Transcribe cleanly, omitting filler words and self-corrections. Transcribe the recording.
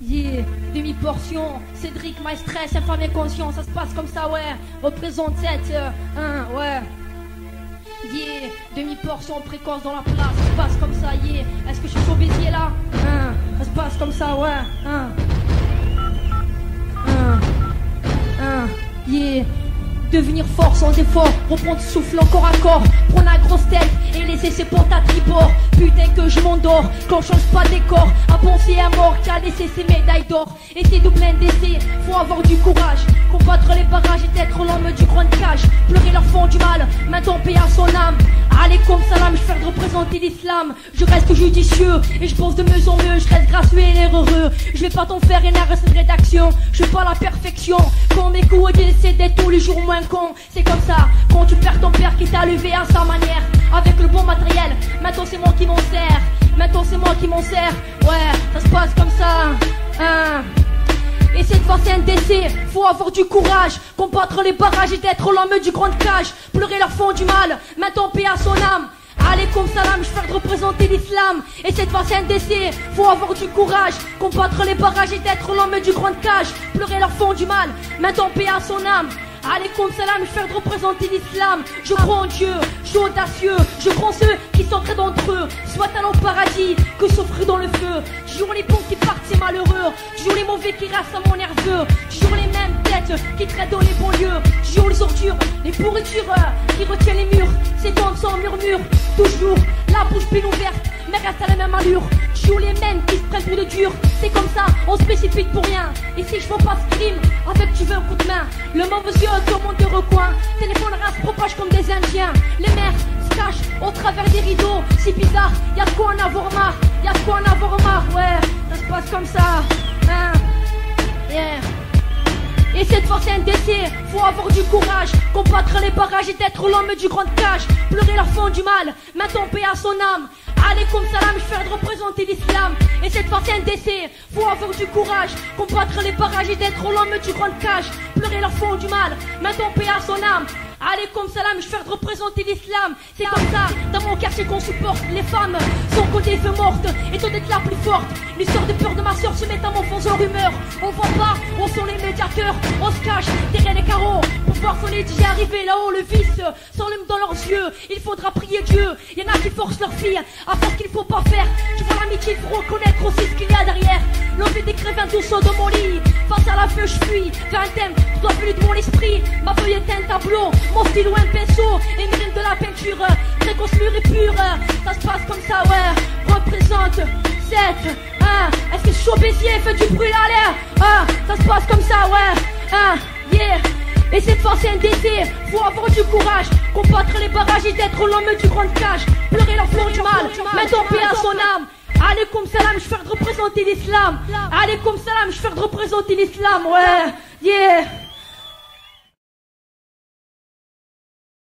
Yeah, demi-portion, Cédric, my stress, infâme inconscient, ça se passe comme ça, ouais. Représente cette, ouais. Yeah, demi-portion précoce dans la place, ça se passe comme ça, yeah. Est-ce que je suis chaud bézier là? Ça se passe comme ça, ouais. Yeah. Devenir fort sans effort, reprendre souffle encore à corps, prendre la grosse tête et laisser ses potes à tribord. Putain que je m'endors, quand je change pas de décor, à penser à mort qui a laissé ses médailles d'or. Et tes doubles d'essai, faut avoir du courage, combattre les barrages et être l'homme du grand cage. Pleurer leur fond du mal, maintenant paix à son âme. Allez comme salam, je fais de représenter l'islam. Je reste judicieux et je pense de mieux en mieux. Je reste gracieux et l'air heureux. Je vais pas t'en faire une reste de rédaction. Je fais pas la perfection. Quand mes coups j'essaie d'être tous les jours moins con. C'est comme ça, quand tu perds ton père qui t'a levé à sa manière. Avec le bon matériel, maintenant c'est moi qui m'en sers. Maintenant c'est moi qui m'en sers. Ouais, ça se passe comme ça. Et cette fois c'est un décès, faut avoir du courage, combattre les barrages et d'être l'homme du grand cage. Pleurer leur fond du mal, maintenant paix à son âme. Allez comme salam, je fais de représenter l'islam. Et cette fois c'est un décès, faut avoir du courage, combattre les barrages et d'être l'homme du grand cage. Pleurer leur fond du mal, maintenant paix à son âme. Allez comme salam, je fais de représenter l'islam. Je crois en Dieu, je suis audacieux. Je crois en ceux qui s'entraident d'entre eux. Soit un au paradis que souffrir dans le feu. Toujours les bons qui partent, c'est malheureux. Toujours les mauvais qui restent à mon nerveux. Toujours les mêmes têtes qui traitent dans les banlieues. Toujours les ordures, les pourritures qui retiennent les murs. C'est comme ça en murmure. Toujours la bouche bien ouverte, mais reste à la même allure. Toujours les mêmes qui se prennent pour de dur. C'est comme ça, on se précipite pour rien. Et si je vois pas ce crime, avec tu veux un coup de main. Le mauvais yeux tout le monde de recoin. Téléphone race propage comme des Indiens. Les mères se cachent au travers des rideaux. C'est bizarre, y'a de quoi en avoir marre. Y'a de quoi en avoir marre, ouais. Ça se passe comme ça, yeah. Et cette fois c'est un décès, faut avoir du courage, combattre les barrages et d'être l'homme du grand cage. Pleurer leur fond du mal, maintenant paix à son âme. Allez comme salam, je fais de représenter l'islam. Et cette fois c'est un décès, faut avoir du courage, combattre les barrages et d'être l'homme du grand cage. Pleurer leur fond du mal, maintenant paix à son âme. Allez comme salam, je fais de représenter l'islam. C'est comme ça, dans mon quartier qu'on supporte. Les femmes sont côté feu mortes et toi d'être la plus forte. L'histoire de peur de ma soeur se met à m'enfoncer en rumeur. On voit pas, on sont les médiateurs. On se cache derrière les carreaux pour voir son édition arriver là-haut. Le vice s'enlève dans leurs yeux. Il faudra prier Dieu. Y'en a qui forcent leurs filles à faire ce qu'il faut pas faire. Tu vois l'amitié, il faut reconnaître aussi ce qu'il y a derrière. L'envie d'écrire un douceur de mon lit. Face à la feu, je fuis vers un thème qui doit plus de mon esprit. Ma feuille est un tableau, mon stylo un pinceau et une rime de la peinture. Précoce, mûre et pure. Ça se passe comme ça, ouais. Représente 7, est-ce que chaud baissier fait du bruit à l'air? Ça se passe comme ça, ouais. Yeah. Et cette fois c'est un décès, faut avoir du courage, combattre les barrages et d'être l'homme du grand cage. Pleurer leur fleur du mal, mettre en paix à son âme. Allez comme salam, je fais de représenter l'islam. Allez comme salam, je fais de représenter l'islam, ouais. Yeah.